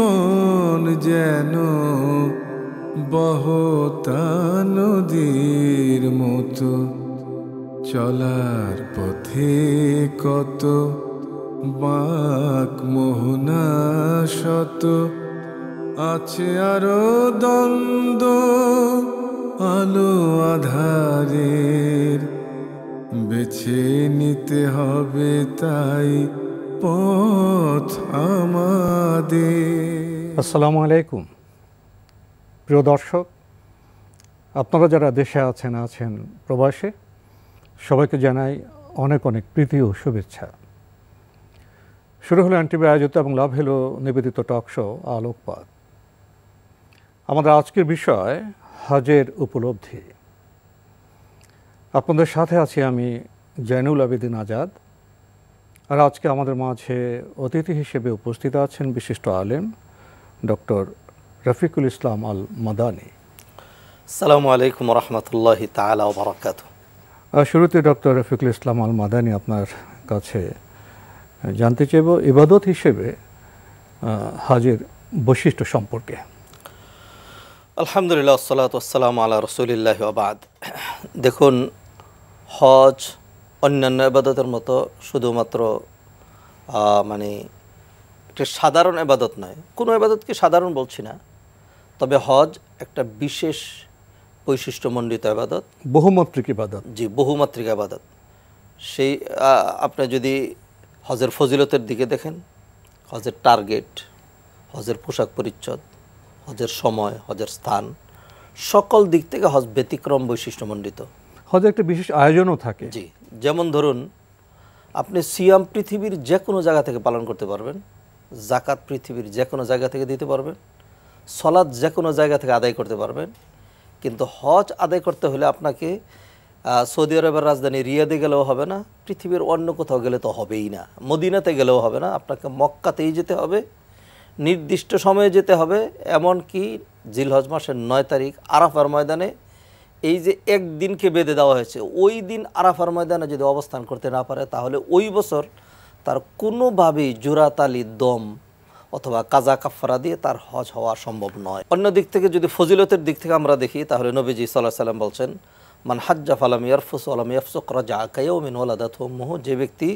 জীবন যেন বহতা নদীর মতো, চলার পথে কত বাঁক মোহনা শত, আছে আরো দ্বন্দ্ব আলো আধারের, বেছে নিতে হবে তাই পথ আমাদের। আসসালামু আলাইকুম প্রিয় দর্শক, আপনারা যারা দেশে আছেন প্রবাসে, সবাইকে জানাই অনেক অনেক প্রীতি ও শুভেচ্ছা। শুরু হলো এনটিভি আয়োজিত এবং লাভ হলো নিবেদিত টক শো আলোকপাত। আমাদের আজকের বিষয় হজের উপলব্ধি। আপনাদের সাথে আছি আমি জয়নুল আবেদিন আজাদ। আর আজকে আমাদের মাঝে অতিথি হিসেবে উপস্থিত আছেন বিশিষ্ট আলেম ডক্টর রফিকুল ইসলাম আল মাদানী। আসসালামু আলাইকুম রহমতুল্লাহি তাআলা ওয়া বারাকাতুহু। শুরুতে ডক্টর রফিকুল ইসলাম আল মাদানী, আপনার কাছে জানতে চাইব ইবাদত হিসেবে হজের বৈশিষ্ট্য সম্পর্কে। আলহামদুলিল্লাহ, আসসালাতু ওয়াসসালামু আলা রাসূলিল্লাহি ওয়া বাদ। দেখুন, হজ অন্যান্য ইবাদতের মতো শুধুমাত্র একটা সাধারণ ইবাদত নয়। কোনো ইবাদতকে সাধারণ বলছি না, তবে হজ একটা বিশেষ বৈশিষ্ট্যমণ্ডিত ইবাদত, বহুমাত্রিক ইবাদত। জি, বহুমাত্রিক ইবাদত। সেই আপনি যদি হজের ফজিলতের দিকে দেখেন, হজের টার্গেট, হজের পোশাক পরিচ্ছদ, হজের সময়, হজের স্থান, সকল দিক থেকে হজ ব্যতিক্রম বৈশিষ্ট্যমণ্ডিত। হজে একটা বিশেষ আয়োজনও থাকে। জি, যেমন ধরুন, আপনি সিয়াম পৃথিবীর যে কোনো জায়গা থেকে পালন করতে পারবেন, জাকাত পৃথিবীর যে কোনো জায়গা থেকে দিতে পারবেন, সলাৎ যে কোনো জায়গা থেকে আদায় করতে পারবেন। কিন্তু হজ আদায় করতে হলে আপনাকে সৌদি আরবের রাজধানী রিয়াদে গেলেও হবে না, পৃথিবীর অন্য কোথাও গেলে তো হবেই না, মদিনাতে গেলেও হবে না, আপনাকে মক্কাতেই যেতে হবে, নির্দিষ্ট সময়ে যেতে হবে। এমনকি জিলহজ মাসের 9 তারিখ আরাফার ময়দানে, এই যে একদিনকে বেঁধে দেওয়া হয়েছে, ওই দিন আরাফার ময়দানে যদি অবস্থান করতে না পারে, তাহলে ওই বছর তার কোনোভাবেই জোড়াতালি, দম অথবা কাজা কাফারা দিয়ে তার হজ হওয়া সম্ভব নয়। অন্য দিক থেকে যদি ফজিলতের দিক থেকে আমরা দেখি, তাহলে নবীজি সাল্লাল্লাহু আলাইহি ওয়াসাল্লাম বলছেন, মান হাজ্জা ফালাম ইয়ারফুস ওয়া লাম ইয়াফসুক রাজা কায়াউমিন ওয়ালাদাতহু উম্মুহু। যে ব্যক্তি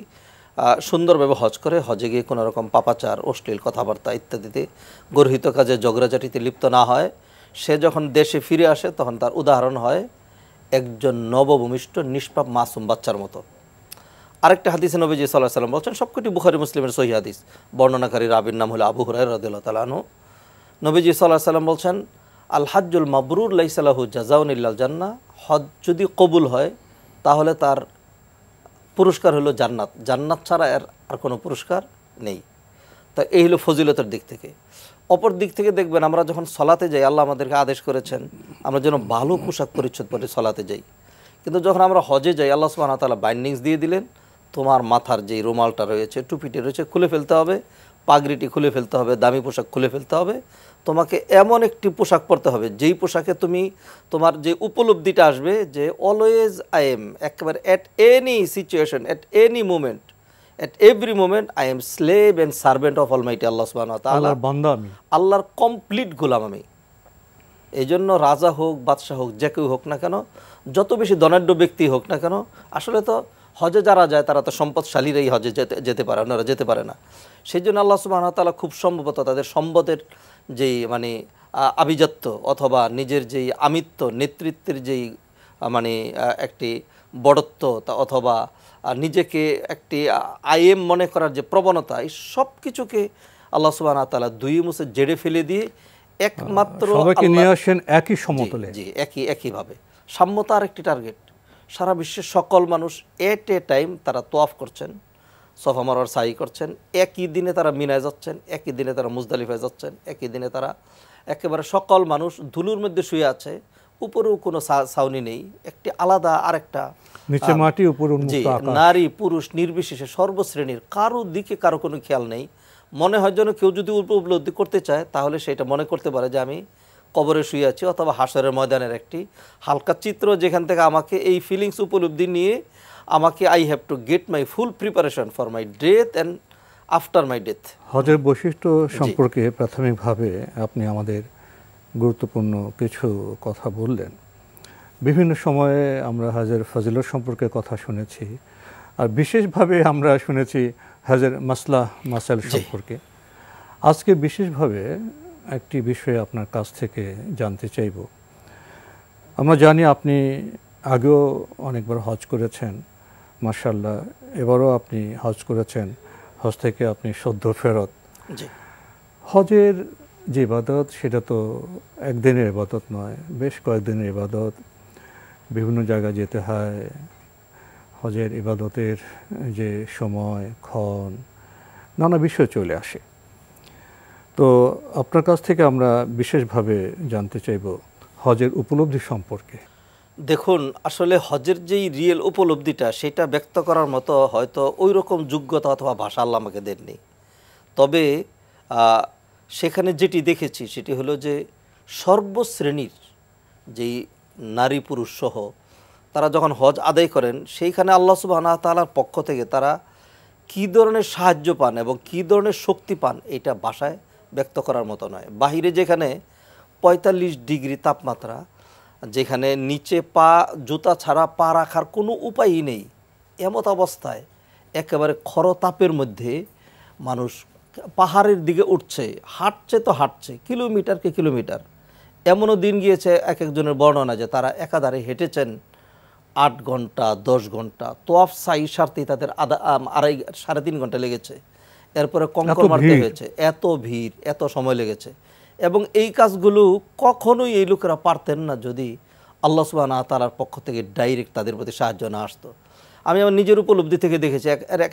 সুন্দরভাবে হজ করে, হজে গিয়ে কোনো রকম পাপাচার, অশ্লীল কথাবার্তা ইত্যাদিতে, গর্হিত কাজে, ঝগড়াঝাটিতে লিপ্ত না হয়, সে যখন দেশে ফিরে আসে তখন তার উদাহরণ হয় একজন নবভূমিষ্ঠ নিষ্পাপ মাসুম বাচ্চার মতো। আরেকটা হাদিসে নবীজি সাল্লাল্লাহু আলাইহি ওয়াসাল্লাম বলছেন, সবকটি বুখারী মুসলিমের সহিহ হাদিস, বর্ণনাকারী রাবীর নাম হলো আবু হুরায়রা রাদিয়াল্লাহু তাআলা আনহু। নবীজি সাল্লাল্লাহু আলাইহি ওয়াসাল্লাম বলছেন, আল হাজ্জুল মাবরুর লাইসা লাহু জাযাউন ইল্লাল জান্নাহ। হজ যদি কবুল হয় তাহলে তার পুরস্কার হলো জান্নাত, জান্নাত ছাড়া আর কোনো পুরস্কার নেই। তা এই হলো ফজিলতের দিক থেকে। অপর দিক থেকে দেখবেন, আমরা যখন সলাতে যাই, আল্লাহ আমাদেরকে আদেশ করেছেন আমরা যেন ভালো পোশাক পরিচ্ছদ পরে সলাতে যাই। কিন্তু যখন আমরা হজে যাই, আল্লাহ সুবহানাহু ওয়া তাআলা বাইন্ডিংস দিয়ে দিলেন, তোমার মাথার যেই রুমালটা রয়েছে, টুপিটি রয়েছে, খুলে ফেলতে হবে, পাগড়িটি খুলে ফেলতে হবে, দামি পোশাক খুলে ফেলতে হবে। তোমাকে এমন একটি পোশাক পরতে হবে যেই পোশাকে তুমি তোমার যে উপলব্ধিটা আসবে যে অলওয়েজ আই এম, একেবারে at any situation, at any moment, at every moment I am slave and servant of almighty Allah সুবহানাহু ওয়া তাআলা, আল্লাহর বান্দা আমি, আল্লাহর কমপ্লিট গোলাম আমি। এই জন্য রাজা হোক, বাদশাহ হোক, যে কেউ হোক না কেন, যত বেশি ধনাঢ্য ব্যক্তি হোক না কেন, আসলে তো হজে যারা যায় তারা তো সম্পদশালীরাই হজে যেতে পারে, ওনারা যেতে পারে না। সেই জন্য আল্লাহ সুবহানাহু ওয়া তাআলা খুব সম্ভবত তাদের সম্পদের যেই আভিজাত্য অথবা নিজের যেই আমিত্ব, নেতৃত্বের যেই একটি বড়ত্ব অথবা নিজেকে একটি আইএম মনে করার যে প্রবণতা, এই সব কিছুকে আল্লাহ সুবহানাহু ওয়া তাআলা দুই মুছে জেড়ে ফেলে দিয়ে একমাত্র সবাইকে নিয়ে আসেন একই সমতলে। জি, একইভাবে। সাম্যতার একটি টার্গেট। সারা বিশ্বের সকল মানুষ এট এ টাইম তারা তোয়াফ করছেন, সফা মারওয়ার সাই করছেন, একই দিনে তারা মিনায় যাচ্ছেন, একই দিনে তারা মুজদালিফায় যাচ্ছেন, একই দিনে তারা একেবারে সকল মানুষ ধুলোর মধ্যে শুয়ে আছে, উপরেও কোনো ছাউনি নেই, একটি আলাদা আরেকটা নিচে মাটি, উপরে উন্মুক্ত আকাশ। নারী পুরুষ নির্বিশেষে সর্বশ্রেণীর কারো দিকে কারো কোনো খেয়াল নেই। মনে হয় যেন কেউ যদি উপলব্ধি করতে চায় তাহলে সেটা মনে করতে পারে যে আমি কবরে শুয়ে আছি অথবা হাসরের ময়দানের একটি হালকা চিত্র, যেখান থেকে আমাকে এই ফিলিংস উপলব্ধি নিয়ে আমাকে I have to get my full preparation for my death and after my death. হজের বৈশিষ্ট্য সম্পর্কে প্রাথমিকভাবে আপনি আমাদের গুরুত্বপূর্ণ কিছু কথা বললেন। বিভিন্ন সময়ে আমরা হজের ফজিলত সম্পর্কে কথা শুনেছি, আর বিশেষভাবে আমরা শুনেছি হজের মাসলাহ মাসাইল সম্পর্কে। আজকে বিশেষভাবে একটি বিষয়ে আপনার কাছ থেকে জানতে চাইব। আমরা জানি আপনি আগেও অনেকবার হজ করেছেন, মাশাআল্লাহ, এবারও আপনি হজ করেছেন, হজ থেকে আপনি সদ্য ফেরত। হজের যে ইবাদত সেটা তো একদিনের ইবাদত নয়, বেশ কয়েকদিনের ইবাদত। বিভিন্ন জায়গায় যেতে হয়, হজের ইবাদতের যে সময় ক্ষণ নানা বিষয় চলে আসে। তো আপনার কাছ থেকে আমরা বিশেষভাবে জানতে চাইব হজের উপলব্ধি সম্পর্কে। দেখুন, আসলে হজের যেই রিয়েল উপলব্ধিটা সেটা ব্যক্ত করার মতো হয়তো ওই রকম যোগ্যতা অথবা ভাষা আল্লাহ আমাকে দেননি। তবে সেখানে যেটি দেখেছি সেটি হলো যে সর্বশ্রেণীর যেই নারী পুরুষ সহ তারা যখন হজ আদায় করেন, সেইখানে আল্লাহ সুবহানাহু ওয়া তাআলার পক্ষ থেকে তারা কী ধরনের সাহায্য পান এবং কী ধরনের শক্তি পান, এটা ভাষায় ব্যক্ত করার মতো নয়। বাহিরে যেখানে ৪৫ ডিগ্রি তাপমাত্রা, যেখানে নিচে পা জুতা ছাড়া পা রাখার কোনো উপায়ই নেই, এমত অবস্থায় একেবারে খরতাপের মধ্যে মানুষ পাহাড়ের দিকে উঠছে, হাঁটছে তো হাঁটছে কিলোমিটারকে কিলোমিটার। এমনও দিন গিয়েছে এক একজনের বর্ণনা যে তারা একাধারে হেঁটেছেন ৮ ঘন্টা ১০ ঘন্টা, তোয়াফ সাই সারতেই তাদের ৩.৫ ঘন্টা লেগেছে। এরপরে কঙ্কর মারতে হয়েছে, এত ভিড়, এত সময় লেগেছে। এবং এই কাজগুলো কখনোই এই লোকেরা পারতেন না যদি আল্লাহ সুবহানাহু ওয়া তাআলার পক্ষ থেকে ডাইরেক্ট তাদের প্রতি সাহায্য না আসতো। আমি আমার নিজের উপলব্ধি থেকে দেখেছি,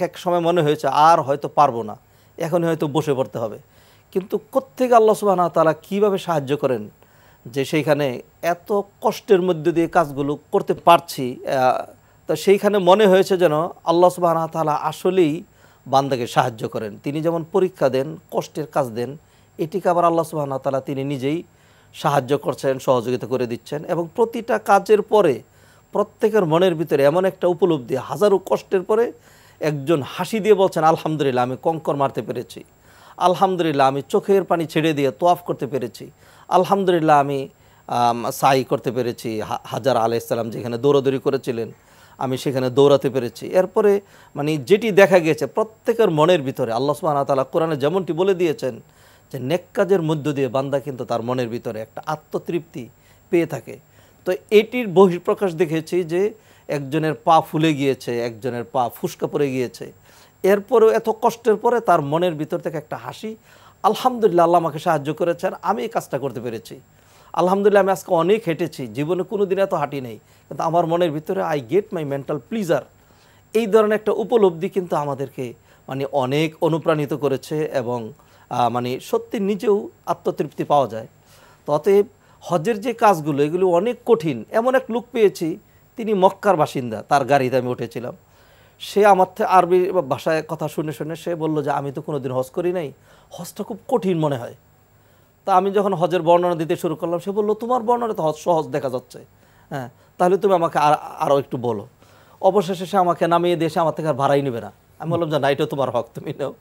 এক সময় মনে হয়েছে আর হয়তো পারবো না, এখনই হয়তো বসে পড়তে হবে। কিন্তু কোত্থেকে আল্লাহ সুবহানাহু ওয়া তাআলা কীভাবে সাহায্য করেন যে সেইখানে এত কষ্টের মধ্যে দিয়ে কাজগুলো করতে পারছি। তো সেইখানে মনে হয়েছে যেন আল্লাহ সুবহানাহু ওয়া তাআলা আসলেই বান্দাকে সাহায্য করেন। তিনি যেমন পরীক্ষা দেন, কষ্টের কাজ দেন, এটিকে আবার আল্লাহ সুবহানাহু ওয়া তাআলা তিনি নিজেই সাহায্য করছেন, সহযোগিতা করে দিচ্ছেন। এবং প্রতিটা কাজের পরে প্রত্যেকের মনের ভিতরে এমন একটা উপলব্ধি, হাজারো কষ্টের পরে একজন হাসি দিয়ে বলছেন, আলহামদুলিল্লাহ আমি কঙ্কর মারতে পেরেছি, আলহামদুলিল্লাহ আমি চোখের পানি ছেড়ে দিয়ে তোয়াফ করতে পেরেছি, আলহামদুলিল্লাহ আমি সাই করতে পেরেছি, হাজার আলাইহিস সালাম যেখানে দৌড়াদৌড়ি করেছিলেন আমি সেখানে দৌড়াতে পেরেছি। এরপরে মানে যেটি দেখা গেছে প্রত্যেকের মনের ভিতরে আল্লাহ সুবহানাহু ওয়া তাআলা কোরআনে যেমনটি বলে দিয়েছেন যে নেক কাজের মধ্য দিয়ে বান্দা কিন্তু তার মনের ভিতরে একটা আত্মতৃপ্তি পেয়ে থাকে। তো এটির বহিঃপ্রকাশ দেখেছি যে একজনের পা ফুলে গিয়েছে, একজনের পা ফুসকা পড়ে গিয়েছে, এরপরেও এত কষ্টের পরে তার মনের ভিতর থেকে একটা হাসি, আলহামদুলিল্লাহ আল্লাহ আমাকে সাহায্য করেছেন, আমি এই কাজটা করতে পেরেছি, আলহামদুলিল্লাহ আমি আজকে অনেক হেঁটেছি, জীবনে কোনো দিন এত হাঁটি নেই, কিন্তু আমার মনের ভিতরে I get my mental pleasure. এই ধরনের একটা উপলব্ধি কিন্তু আমাদেরকে মানে অনেক অনুপ্রাণিত করেছে এবং মানে সত্যি নিজেও আত্মতৃপ্তি পাওয়া যায়। তো অতএব হজের যে কাজগুলো এগুলো অনেক কঠিন। এমন এক লোক পেয়েছি, তিনি মক্কার বাসিন্দা, তার গাড়িতে আমি উঠেছিলাম। সে আমার থেকে আরবি ভাষায় কথা শুনে শুনে সে বলল যে আমি তো কোনোদিন হজ করি নাই, হজটা খুব কঠিন মনে হয়। তা আমি যখন হজের বর্ণনা দিতে শুরু করলাম, সে বললো তোমার বর্ণনা তো হজ সহজ দেখা যাচ্ছে, হ্যাঁ তাহলে তুমি আমাকে আরও একটু বলো। অবশেষে সে আমাকে নামিয়ে দিয়ে আমার থেকে আর ভাড়াই নেবে না। আমি বললাম যে না, এটা তোমার হক, তুমি নাও,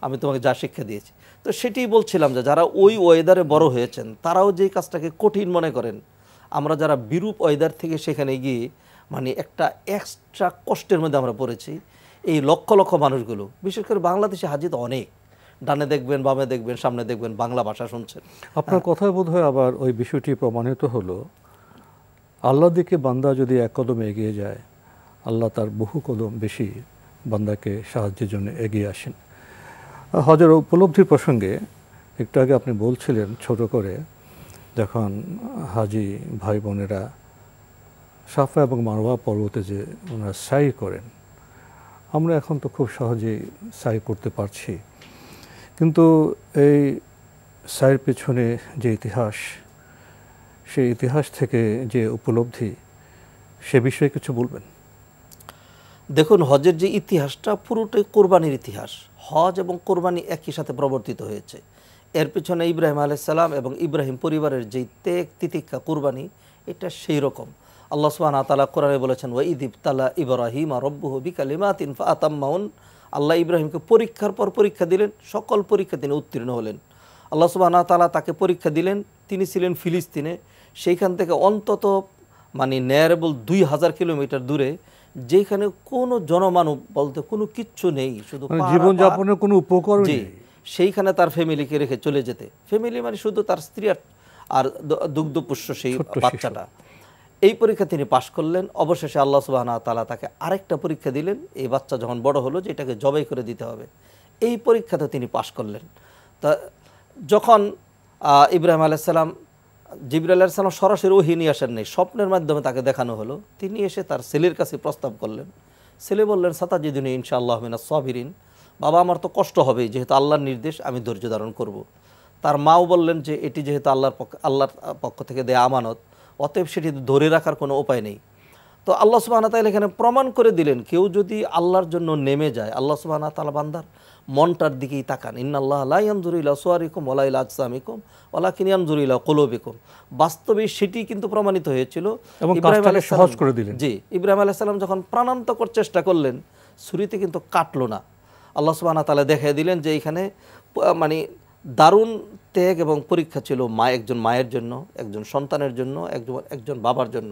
আমি তোমাকে যা শিক্ষা দিয়েছি। তো সেটি বলছিলাম যে যারা ওই ওয়েদারে বড় হয়েছেন তারাও যেই কাজটাকে কঠিন মনে করেন, আমরা যারা বিরূপ ওয়েদার থেকে সেখানে গিয়ে মানে একটা এক্সট্রা কষ্টের মধ্যে আমরা পড়েছি, এই লক্ষ লক্ষ মানুষগুলো, বিশেষ করে বাংলাদেশে হাজি তো অনেক, ডানে দেখবেন বামে দেখবেন সামনে দেখবেন বাংলা ভাষা শুনছেন। আপনার কথায় বোধহয় আবার ওই বিষয়টি প্রমাণিত হলো, আল্লাহর দিকে বান্দা যদি এক কদম এগিয়ে যায়, আল্লাহ তার বহু কদম বেশি বান্দাকে সাহায্যের জন্য এগিয়ে আসেন। হজের উপলব্ধির প্রসঙ্গে একটু আগে আপনি বলছিলেন ছোট করে, যখন হাজি ভাই বোনেরা সাফা এবং মারওয়া পর্বতে যে ওনারা সাই করেন, আমরা এখন তো খুব সহজেই সাই করতে পারছি, কিন্তু এই সাইয়ের পেছনে যে ইতিহাস, সেই ইতিহাস থেকে যে উপলব্ধি, সে বিষয়ে কিছু বলবেন? দেখুন, হজের যে ইতিহাসটা পুরোটাই কোরবানির ইতিহাস। হজ এবং কোরবানি একই সাথে প্রবর্তিত হয়েছে। এর পেছনে ইব্রাহিম আলাইহিস সালাম এবং ইব্রাহিম পরিবারের যেই ত্যাগ তিতিক্ষা কোরবানি, এটা সেই রকম। আল্লাহ সুবহানাহু ওয়া তাআলা কোরআনে বলেছেন, ওয়া ইয ইবতালা ইব্রাহিমা রাব্বুহু বিকালিমাতিন ফাআতাম্মাহুন, আল্লাহ ইব্রাহিমকে পরীক্ষার পর পরীক্ষা দিলেন, সকল পরীক্ষা তিনি উত্তীর্ণ হলেন। আল্লাহ সুবহানাহু ওয়া তাআলা তাকে পরীক্ষা দিলেন, তিনি ছিলেন ফিলিস্তিনে, সেইখান থেকে অন্তত মানে নেয়ারেবল 2000 কিলোমিটার দূরে, যেখানে কোনো জনমানব বলতে কোনো কিচ্ছু নেই, শুধু জীবনযাপনের কোনো উপকরণ নেই। সেইখানে তার ফ্যামিলিকে রেখে চলে যেতে, ফ্যামিলি মানে শুধু তার স্ত্রী আর দুগ্ধপুষ্য সেই বাচ্চাটা। এই পরীক্ষা তিনি পাশ করলেন। অবশেষে আল্লাহ সুবহানাহু ওয়া তাআলা তাকে আরেকটা পরীক্ষা দিলেন, এই বাচ্চা যখন বড় হলো যে এটাকে জবাই করে দিতে হবে। এই পরীক্ষাতে তিনি পাশ করলেন। তা যখন ইব্রাহিম আলাইহিস সালাম, জিবরাইল আলাইহিস সালাম সরাসরি ওহী নিয়ে আসেন নাই, স্বপ্নের মাধ্যমে তাকে দেখানো হলো। তিনি এসে তার ছেলের কাছে প্রস্তাব করলেন। ছেলে বললেন, সাতাজিদুনি ইনশাআল্লাহ মিনাস সাবিরিন, বাবা আমার তো কষ্ট হবে, যেহেতু আল্লাহর নির্দেশ আমি ধৈর্য ধারণ করব। তার মাও বললেন যে এটি যেহেতু আল্লাহর পক্ষ থেকে দেয়া আমানত, অতএব সেটি ধরে রাখার কোনো উপায় নেই। তো আল্লাহ সুবহানাহু ওয়া তাআলা এখানে প্রমাণ করে দিলেন, কেউ যদি আল্লাহর জন্য নেমে যায়, আল্লাহ সুবহানাহু ওয়া তাআলা বান্দার মনটার দিকেই তাকান। ইন্নাল্লাহা লা ইয়ানজুরু ইলা সুওয়ারিকুম ওয়ালা ইলা আজসামিকুম ওয়ালাকিন ইয়ানজুরু ইলা কুলুবিকুম। বাস্তবে সেটি কিন্তু প্রমাণিত হয়েছিল। ইব্রাহিম আলাইহিস সালাম সহজ করে দিলেন। জি, ইব্রাহিম আলাইহিস সালাম যখন প্রাণান্তকর চেষ্টা করলেন, ছুরিতে কিন্তু কাটলো না। আল্লাহ সুবহানাহু ওয়া তাআলা দেখিয়ে দিলেন যে এখানে মানে দারুণ ত্যাগ এবং পরীক্ষা ছিল একজন মায়ের জন্য, একজন সন্তানের জন্য, একজন বাবার জন্য।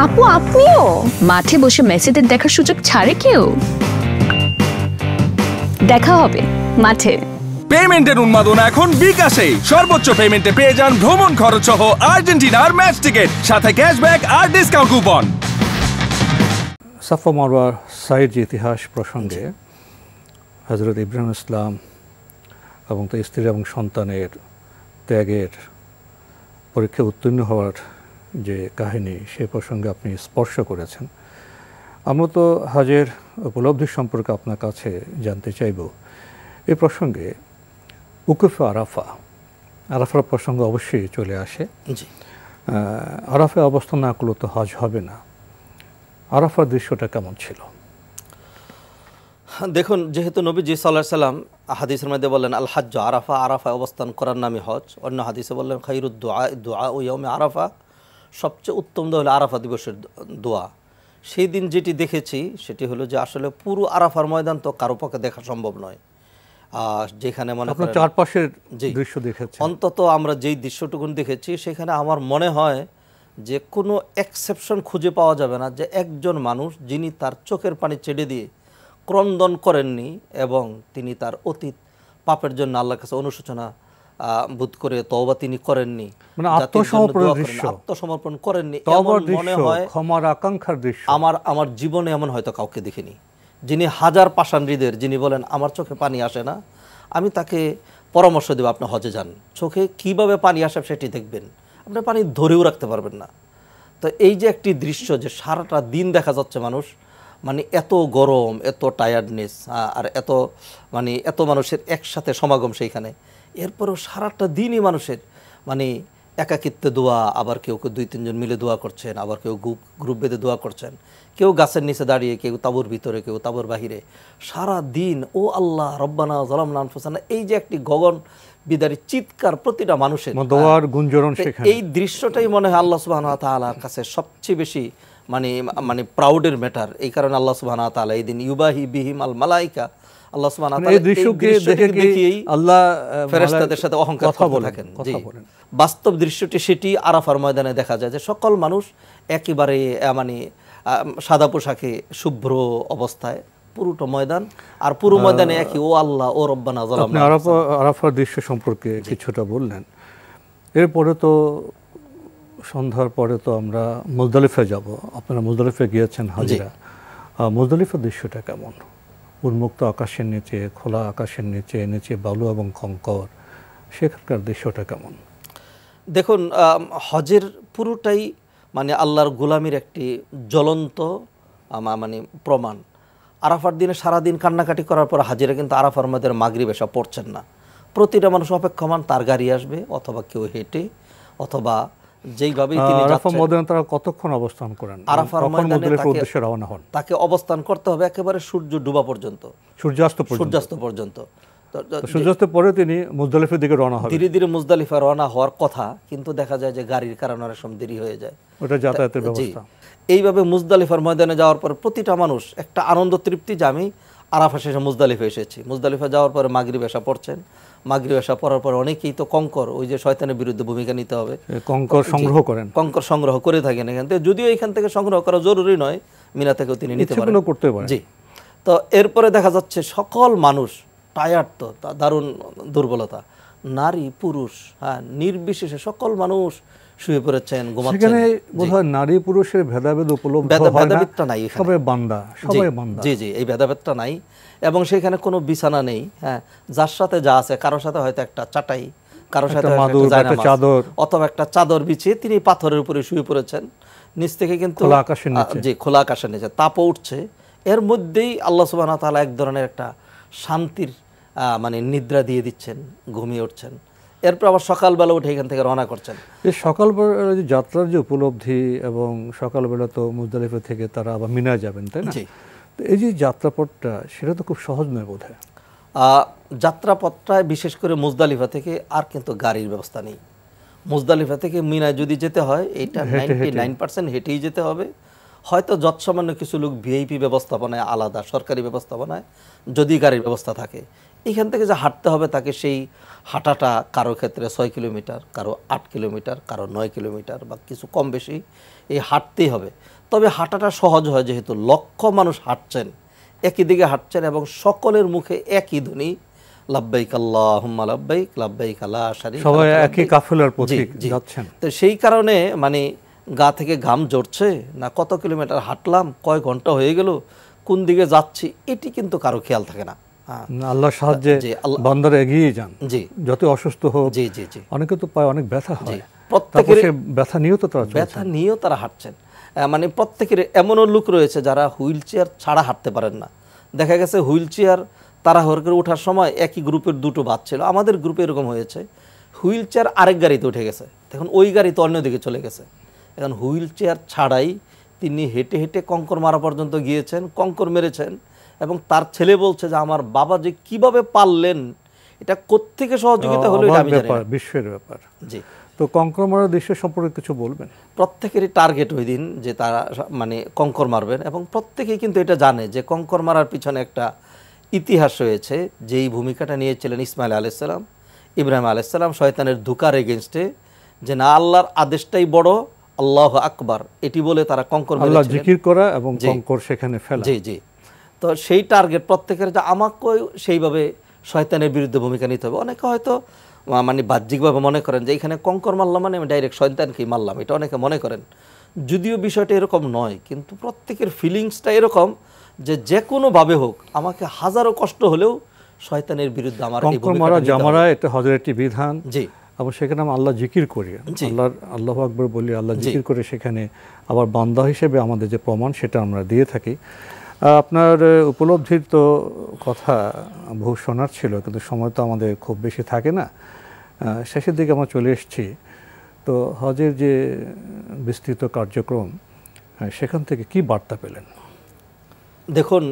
আপু, আপনিও মাঠে বসে মেসিদের দেখার সুযোগ ছাড়ে কেউ? দেখা হবে মাঠে। পেমেন্টের উন্মাদনা এখন বিকাশে। সর্বোচ্চ পেমেন্টে পেয়ে যান ভ্রমণ খরচ সহ আর্জেন্টিনার ম্যাচ টিকিট, সাথে ক্যাশব্যাক আর ডিসকাউন্ট কুপন। সাফা মারওয়ার সাইড ইতিহাস প্রসঙ্গে হযরত ইব্রাহিম ইসলাম এবং তার স্ত্রী এবং সন্তানের ত্যাগের পরীক্ষা উত্তীর্ণ হওয়ার যে কাহিনী, সে প্রসঙ্গে আপনি স্পর্শ করেছেন। আমরা তো হজের উপলব্ধি সম্পর্কে আপনার কাছে জানতে চাইব। এই প্রসঙ্গে উকুফে আরাফার প্রসঙ্গ অবশ্যই চলে আসে। আরাফে অবস্থান না করলে তো হজ হবে না। আরাফার দৃশ্যটা কেমন ছিল? দেখুন, যেহেতু নবীজি সাল্লাল্লাহু আলাইহি সাল্লাম হাদিসের মধ্যে বললেন আল হাজ্জ আরাফা, আরাফায় অবস্থান করার নামই হজ। অন্য হাদিসে বললেন খাইরুদ দুআ ইয়াউমে আরাফা, সবচেয়ে উত্তম দোয়া হলো আরাফা দিবসের দোয়া। সেই দিন যেটি দেখেছি সেটি হলো যে আসলে পুরো আরাফার ময়দান তো কারো পক্ষে দেখা সম্ভব নয়। যেখানে মনে করেন চারপাশের দৃশ্য দেখেছি, অন্তত আমরা যেই দৃশ্যটুকুন দেখেছি সেখানে আমার মনে হয় যে কোনো এক্সেপশন খুঁজে পাওয়া যাবে না যে একজন মানুষ যিনি তার চোখের পানি ছেড়ে দিয়ে ক্রন্দন করেননি এবং তিনি তার অতীত পাপের জন্য আল্লাহর কাছে অনুশোচনা বোধ করে তওবা তিনি করেননি, মানে আত্মসমর্পণ করেননি। মনে হয় ক্ষমার আকাঙ্ক্ষার দৃশ্য আমার জীবনে এমন হয়তো কাউকে দেখিনি, যিনি হাজার পাষাণ হৃদয়ের, যিনি বলেন আমার চোখে পানি আসে না, আমি তাকে পরামর্শ দেব আপনি হজে যান, চোখে কিভাবে পানি আসে সেটি দেখবেন, আপনি পানি ধরেও রাখতে পারবেন না। তো এই যে একটি দৃশ্য যে সারাটা দিন দেখা যাচ্ছে মানুষ, মানে এত গরম, এত টায়ার্ডনেস, আর এত মানুষের একসাথে সমাগম সেইখানে, এরপরও সারাটা দিনই মানুষের মানে একাকিত্বে দোয়া, আবার কেউ 2-3 জন মিলে দোয়া করছেন, আবার কেউ গ্রুপ বেঁধে দোয়া করছেন, কেউ গাছের নিচে দাঁড়িয়ে, কেউ তাঁবুর ভিতরে, কেউ তাঁবুর বাহিরে, সারা দিন ও আল্লাহ রব্বানা যালামনা আনফুসানা, এই যে একটি গগন বিদারী চিৎকার প্রতিটা মানুষের, দোয়ার গুঞ্জরণ সেখানে। এই দৃশ্যটাই মনে হয় আল্লাহ সুবহানাহু ওয়া তাআলার কাছে সবচেয়ে বেশি মানে প্রাউডের ম্যাটার। এই কারণে আল্লাহ সুবহানাহু ওয়া তাআলা এই দিন ইউবাহি বিহিম আল মালাইকা, আল্লাহ সুবহানাহু ওয়া তাআলা এই দৃশ্যকে দেখেই আল্লাহ ফেরেশতাদের সাথে অহংকার করতে থাকেন। জি, বাস্তব দৃশ্যটি সেটি আরাফার ময়দানে দেখা যায় যে সকল মানুষ একেবারে মানে সাদা পোশাকে শুভ্র অবস্থায় পুরোটা ময়দান, আর পুরো ময়দানে একই ও আল্লাহ ও রব্বানা যালামনা। আরাফার দৃশ্য সম্পর্কে কিছুটা বললেন। এরপরে তো সন্ধ্যার পরে তো আমরা মুজদালিফা যাব। আপনারা মুজদালিফা গিয়েছেন হাজিরা, মুজদালিফার দৃশ্যটা কেমন? উন্মুক্ত আকাশের নিচে, খোলা আকাশের নিচে, নিচে বালু এবং কঙ্কর, সেখানকার দৃশ্যটা কেমন? দেখুন, হজের পুরোটাই মানে আল্লাহর গোলামির একটি জ্বলন্ত মানে প্রমাণ। আরাফার দিনে সারাদিন কান্নাকাটি করার পর হাজিরা কিন্তু আরাফার মধ্যে মাগরিব এসা পড়ছেন না। প্রতিটা মানুষ অপেক্ষমান তার গাড়ি আসবে, অথবা কেউ হেঁটে, অথবা যেইভাবে তিনি আরাফার ময়দানে তারা কতক্ষণ অবস্থান করেন? আরাফার ময়দানে উদ্দেশ্যে রওনা হন। তাকে অবস্থান করতে হবে একেবারে সূর্য ডুবা পর্যন্ত, সূর্যাস্ত পর্যন্ত। সূর্যাস্তের পরে তিনি মুজদালিফার দিকে রওনা হবেন। ধীরে ধীরে মুজদালিফা রওনা হওয়ার কথা, কিন্তু দেখা যায় যে গাড়ির কারণে অনেক সময় দেরি হয়ে যায়। ওটা যাতায়াতের ব্যবস্থা। এইভাবে মুজদালিফার ময়দানে যাওয়ার পর প্রতিটা মানুষ একটা আনন্দ তৃপ্তি যে আমি আরাফা শেষে মুজদালিফা এসেছি। মুজদালিফা যাওয়ার পরে মাগরিব এশা পড়ছেন, মাগরিব এশা পড়ার পর অনেকেই তো কঙ্কর, ওই যে শয়তানের বিরুদ্ধে ভূমিকা নিতে হবে, কঙ্কর সংগ্রহ করেন, কঙ্কর সংগ্রহ করে থাকেন এখান থেকে, যদিও এখান থেকে সংগ্রহ করা জরুরি নয়, মিনা থেকেও তিনি নিতে পারেন, করতে পারেন। জি। তো এরপরে দেখা যাচ্ছে সকল মানুষ টায়ার্ড, তো দারুণ দুর্বলতা, নারী পুরুষ হ্যাঁ নির্বিশেষে সকল মানুষ শুয়ে পড়েছেন, ঘুমাচ্ছেন। সেখানে বোধহয় নারী পুরুষের ভেদাভেদ উপলব্ধ হয় না, ভেদাভেদটা নাই এখানে, সবাই বান্দা, সবাই বান্দা। জি জি, এই ভেদাভেদটা নাই এবং সেখানে কোনো বিছানা নেই। হ্যাঁ, যার সাথে যা আছে, কারোর সাথে হয়তো একটা চাটাই, কারোর সাথে একটা চাদর অথবা একটা চাদর বিছিয়ে তিনি পাথরের উপরে শুয়ে পড়েছেন। নিচ থেকে কিন্তু খোলা আকাশের নিচে, জি খোলা আকাশের নিচে তাপও উঠছে। এর মধ্যেই আল্লাহ সুবহানাহু ওয়া তাআলা এক ধরনের একটা শান্তির মানে নিদ্রা দিয়ে দিচ্ছেন, ঘুমিয়ে উঠছেন। এরপর আবার সকালবেলা উঠে এখান থেকে রওনা করছেন। এই সকালবেলা যে যাত্রার যে উপলব্ধি, এবং সকালবেলা তো মুজদালিফা থেকে তারা আবার মিনায় যাবেন, তাই না? তো এই যে যাত্রাপথটা, সেটা তো খুব সহজ নয় বোধ হয়। যাত্রাপথটায় বিশেষ করে মুজদালিফা থেকে আর কিন্তু গাড়ির ব্যবস্থা নেই। মুজদালিফা থেকে মিনায় যদি যেতে হয়, এটা 99% হেঁটেই যেতে হবে। হয়তো যৎসামান্য কিছু লোক ভিআইপি ব্যবস্থাপনায়, আলাদা সরকারি ব্যবস্থাপনায় যদি গাড়ির ব্যবস্থা থাকে, এখান থেকে যে হাঁটতে হবে তাকে, সেই হাঁটাটা কারো ক্ষেত্রে 6 কিলোমিটার, কারো 8 কিলোমিটার, কারো 9 কিলোমিটার বা কিছু কম বেশি এই হাঁটতেই হবে। তবে হাঁটাটা সহজ হয় যেহেতু লক্ষ মানুষ হাঁটছেন, একই দিকে হাঁটছেন এবং সকলের মুখে একই ধ্বনি, লাব্বাইক আল্লাহুম্মা লাব্বাইক, লাব্বাইক লা শারীকা লাক, সবাই একই কাফেলার পথিক যাচ্ছেন। তো সেই কারণে মানে গা থেকে ঘাম ঝরছে না, কত কিলোমিটার হাঁটলাম, কয় ঘন্টা হয়ে গেল, কোন দিকে যাচ্ছি, এটি কিন্তু কারো খেয়াল থাকে না। আল্লাহর সাহায্যে বান্দারা এগিয়ে যান। জি, যত অসুস্থ হোক, জি জি জি, অনেকে তো পায় অনেক ব্যথা হয়, প্রত্যেকের ব্যথা নিয়েও তারা হাঁটছেন। মানে প্রত্যেকের এমনও লোক রয়েছে যারা হুইল চেয়ার ছাড়া হাঁটতে পারেন না। দেখা গেছে হুইল চেয়ার তারা করে ওঠার সময় একই গ্রুপের দুটো বাস ছিল, আমাদের গ্রুপে এরকম হয়েছে, হুইল চেয়ার আরেক গাড়িতে উঠে গেছে, এখন ওই গাড়ি তো অন্যদিকে চলে গেছে। এখন হুইল চেয়ার ছাড়াই তিনি হেঁটে হেঁটে কঙ্কর মারা পর্যন্ত গিয়েছেন, কঙ্কর মেরেছেন, এবং তার ছেলে বলছে যে আমার বাবা যে কিভাবে পারলেন, এটা কোত্থেকে সহযোগিতা হলো এটা আমি জানি না, বিশ্বের ব্যাপার। জি। তো কঙ্কর মারার দৃশ্য সম্পর্কে কিছু বলবেন? প্রত্যেকেরই টার্গেট ওই দিন যে তারা মানে কঙ্কর মারবেন, এবং প্রত্যেকেই কিন্তু এটা জানে যে কঙ্কর মারার পিছনে একটা ইতিহাস রয়েছে। যেই ভূমিকাটা নিয়েছিলেন ইসমাইল আলাইহিস সালাম, ইব্রাহিম আলাইহিস সালাম শয়তানের ধোঁকার এগেইনস্টে, যে না আল্লাহর আদেশটাই বড়, আল্লাহু আকবার, এটি বলে তারা কঙ্কর মেরেছিলেন, আল্লাহ জিকির করা এবং কঙ্কর সেখানে ফেলা। জি জি। তো সেই টার্গেট প্রত্যেকের, যে আমাকেও সেইভাবে শয়তানের বিরুদ্ধে ভূমিকা নিতে হবে। অনেকে হয়তো মানে বাহ্যিকভাবে মনে করেন যে এখানে কঙ্কর মারলাম মানে আমি ডাইরেক্ট শয়তানকেই মারলাম, এটা অনেকে মনে করেন, যদিও বিষয়টা এরকম নয়। কিন্তু প্রত্যেকের ফিলিংসটা এরকম যে যে কোনোভাবে হোক আমাকে হাজারো কষ্ট হলেও শয়তানের বিরুদ্ধে আমার এই ভূমিকাটা নিতে হবে। এটা হজরের একটি বিধান। জি। আবার সেখানে আমরা আল্লাহ জিকির করি, আল্লাহু আকবার বলি, আল্লাহ জিকির করে সেখানে আবার বান্দা হিসেবে আমাদের যে প্রমাণ সেটা আমরা দিয়ে থাকি। আপনার উপলব্ধির তো কথা বহু শোনার ছিল, কিন্তু সময় তো আমাদের খুব বেশি থাকে না, শেষের দিকে আমরা চলে এসেছি। তো হজের যে বিস্তৃত কার্যক্রম, সেখান থেকে কি বার্তা পেলেন? দেখুন,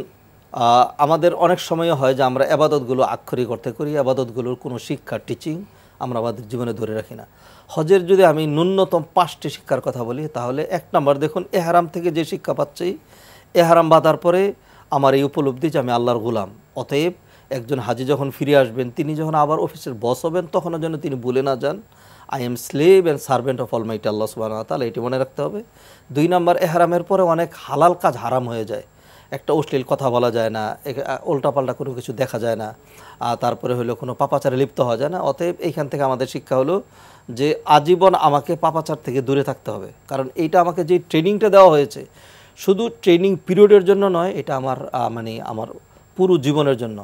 আমাদের অনেক সময় হয় যে আমরা আবাদতগুলো আক্ষরিক অর্থে করি, আবাদতগুলোর কোনো শিক্ষা টিচিং আমরা আমাদের জীবনে ধরে রাখি না। হজের যদি আমি ন্যূনতম 5টি শিক্ষার কথা বলি, তাহলে 1 নম্বর দেখুন, এহরাম থেকে যে শিক্ষা পাচ্ছি, এহরাম বাঁধার পরে আমার এই উপলব্ধি যে আমি আল্লাহর গোলাম। অতএব একজন হাজি যখন ফিরে আসবেন, তিনি যখন আবার অফিসের বস হবেন, তখনও যেন তিনি ভুলে না যান, I am slave and servant of almighty Allah সুবহানাহু ওয়া তাআলা, এটি মনে রাখতে হবে। 2 নম্বর, এহরামের পরে অনেক হালাল কাজ হারাম হয়ে যায়। একটা অশ্লীল কথা বলা যায় না, উল্টাপাল্টা কোনো কিছু দেখা যায় না, তারপরে হলো কোনো পাপাচারে লিপ্ত হওয়া যায় না। অতএব এইখান থেকে আমাদের শিক্ষা হলো যে আজীবন আমাকে পাপাচার থেকে দূরে থাকতে হবে, কারণ এইটা আমাকে যে ট্রেনিংটা দেওয়া হয়েছে শুধু ট্রেনিং পিরিয়ডের জন্য নয়, এটা আমার মানে আমার পুরো জীবনের জন্য।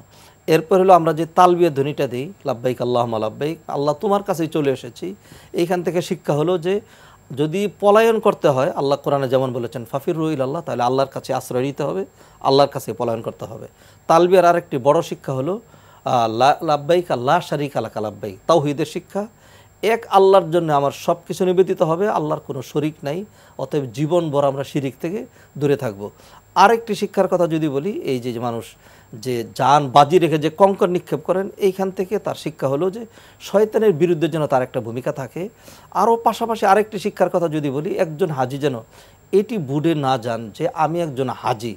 এরপর হলো আমরা যে তালবিয়া ধ্বনিটা দিই, লাব্বাইক আল্লাহুম্মা লাব্বাইক, আল্লাহ তোমার কাছেই চলে এসেছি, এইখান থেকে শিক্ষা হলো যে যদি পলায়ন করতে হয়, আল্লাহ কোরআনে যেমন বলেছেন ফাফিরু ইলাল্লাহ, তাহলে আল্লাহর কাছে আশ্রয় নিতে হবে, আল্লাহর কাছে পলায়ন করতে হবে। তালবিয়ার আরেকটি বড় শিক্ষা হলো লাব্বাইক লা শারীকা লাক লাব্বাইক, তাওহীদের শিক্ষা। এক আল্লাহর জন্য আমার সব কিছু নিবেদিত হবে, আল্লাহর কোনো শরিক নাই, অতএব জীবনভর আমরা শিরিক থেকে দূরে থাকব। আরেকটি শিক্ষার কথা যদি বলি, এই যে মানুষ যে জান বাজি রেখে যে কঙ্কর নিক্ষেপ করেন, এইখান থেকে তার শিক্ষা হলো যে শয়তানের বিরুদ্ধে যেন তার একটা ভূমিকা থাকে। আরও পাশাপাশি আরেকটি শিক্ষার কথা যদি বলি, একজন হাজি যেন এটি বুঝে না যান যে আমি একজন হাজি,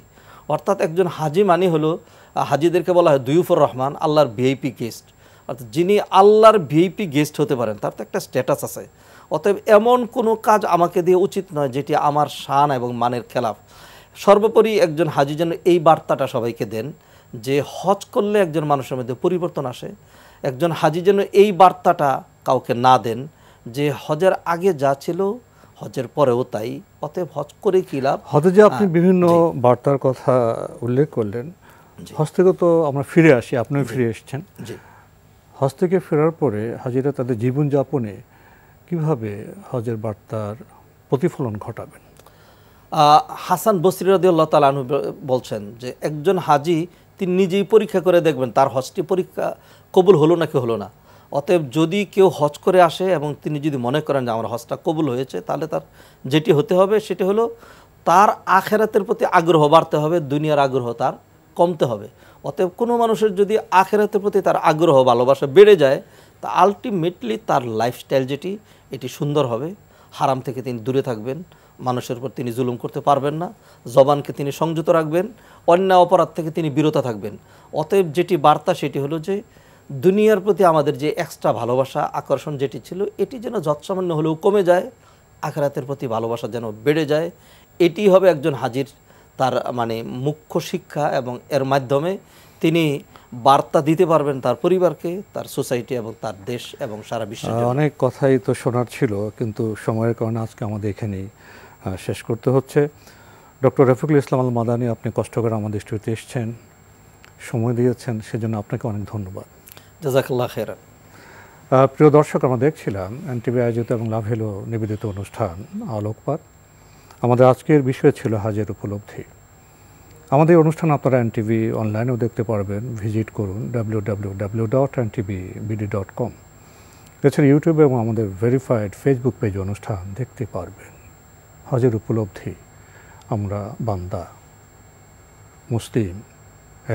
অর্থাৎ একজন হাজি মানে হলো, হাজিদেরকে বলা হয় দুয়ুফুর রহমান, আল্লাহর ভিআইপি গেস্ট। অর্থাৎ যিনি আল্লাহর ভিআইপি গেস্ট হতে পারেন তার তো একটা স্ট্যাটাস আছে। অতএব এমন কোনো কাজ আমাকে দিয়ে উচিত নয় যেটি আমার শান এবং মানের খেলাফ। সর্বোপরি একজন হাজি যেন এই বার্তাটা সবাইকে দেন যে হজ করলে একজন মানুষের মধ্যে পরিবর্তন আসে। একজন হাজি যেন এই বার্তাটা কাউকে না দেন যে হজের আগে যা ছিল হজের পরেও তাই, অতএব হজ করে কি লাভ। হজে যে আপনি বিভিন্ন বার্তার কথা উল্লেখ করলেন, হজ থেকে তো আমরা ফিরে আসি, আপনিও ফিরে এসেছেন। হজ থেকে ফেরার পরে হাজিরা তাদের জীবনযাপনে কিভাবে হজের বার্তার প্রতিফলন ঘটাবেন? হাসান বসরি রাদিয়াল্লাহু তাআলা আনহু বলছেন যে একজন হাজি তিনি নিজেই পরীক্ষা করে দেখবেন তার হজটি পরীক্ষা কবুল হলো নাকি হলো না। অতএব যদি কেউ হজ করে আসে এবং তিনি যদি মনে করেন যে আমার হজটা কবুল হয়েছে, তাহলে তার যেটি হতে হবে সেটি হলো তার আখিরাতের প্রতি আগ্রহ বাড়তে হবে, দুনিয়ার আগ্রহ তার কমতে হবে। অতএব কোনো মানুষের যদি আখিরাতের প্রতি তার আগ্রহ ভালোবাসা বেড়ে যায়, তা আলটিমেটলি তার লাইফস্টাইল যেটি এটি সুন্দর হবে। হারাম থেকে তিনি দূরে থাকবেন, মানুষের উপর তিনি জুলুম করতে পারবেন না, জবানকে তিনি সংযত রাখবেন, অন্যায় অপরাধ থেকে তিনি বিরত থাকবেন। অতএব যেটি বার্তা সেটি হলো যে দুনিয়ার প্রতি আমাদের যে এক্সট্রা ভালোবাসা আকর্ষণ যেটি ছিল এটি যেন যৎসামান্য হলেও কমে যায়, আখিরাতের প্রতি ভালোবাসা যেন বেড়ে যায়। এটি হবে একজন হাজির তার মানে মুখ্য শিক্ষা, এবং এর মাধ্যমে তিনি বার্তা দিতে পারবেন তার পরিবারকে, তার সোসাইটি এবং তার দেশ এবং সারা বিশ্ব। অনেক কথাই তো শোনার ছিল, কিন্তু সময়ের কারণে আজকে আমাদের এখানেই শেষ করতে হচ্ছে। ডক্টর রফিকুল ইসলাম আল মাদানী, আপনি কষ্ট করে আমাদের স্টুডিওতে এসেছেন, সময় দিয়েছেন, সেজন্য আপনাকে অনেক ধন্যবাদ। জাযাকাল্লাহ খাইরান। প্রিয় দর্শক, আমরা দেখছিলাম এনটিভি আয়োজিত এবং লাভ হেলো নিবেদিত অনুষ্ঠান আলোকপাত। আমাদের আজকের বিষয় ছিল হাজের উপলব্ধি। আমাদের অনুষ্ঠান আপনারা এনটিভি অনলাইনেও দেখতে পারবেন, ভিজিট করুন www.ntvbd.com। এছাড়া ইউটিউবে এবং আমাদের ভেরিফাইড ফেসবুক পেজে অনুষ্ঠান দেখতে পারবেন। হজের উপলব্ধি, আমরা বান্দা, মুসলিম,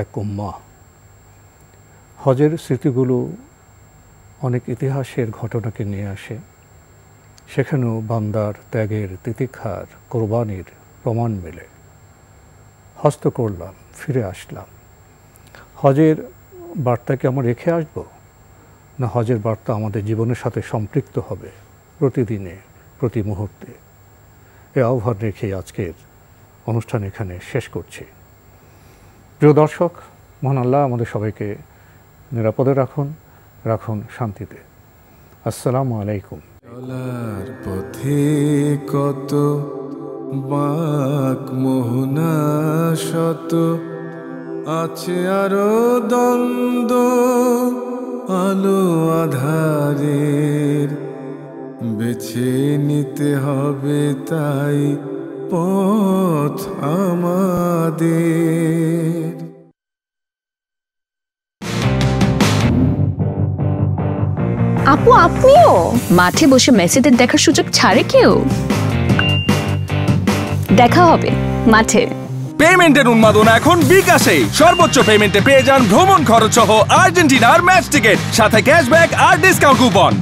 এক উম্মাহ। হজের স্মৃতিগুলো অনেক ইতিহাসের ঘটনাকে নিয়ে আসে, সেখানেও বান্দার ত্যাগের, তিতিক্ষার, কোরবানির প্রমাণ মেলে। হজ তো করলাম, ফিরে আসলাম, হজের বার্তাকে আমরা রেখে আসব, না হজের বার্তা আমাদের জীবনের সাথে সম্পৃক্ত হবে প্রতিদিনে, প্রতি মুহূর্তে? এই আহ্বান রেখেই আজকের অনুষ্ঠান এখানে শেষ করছি। প্রিয় দর্শক, মহান আল্লাহ আমাদের সবাইকে নিরাপদে রাখুন, রাখুন শান্তিতে। আসসালামু আলাইকুম। চলার পথে কত বাঁক মোহনা শত, আছে আরো দ্বন্দ্ব আলো আধারের, বেছে নিতে হবে তাই পথ আমাদের। আপু আপনিও মাঠে বসে মেসিদের দেখার সুযোগ ছাড়ে কেউ? দেখা হবে মাঠে। পেমেন্টের উন্মাদনা এখন বিকাশে। সর্বোচ্চ পেমেন্টে পেয়ে যান ভ্রমণ খরচ সহ আর্জেন্টিনার ম্যাচ টিকিট, সাথে ক্যাশব্যাক আর ডিসকাউন্ট কুপন।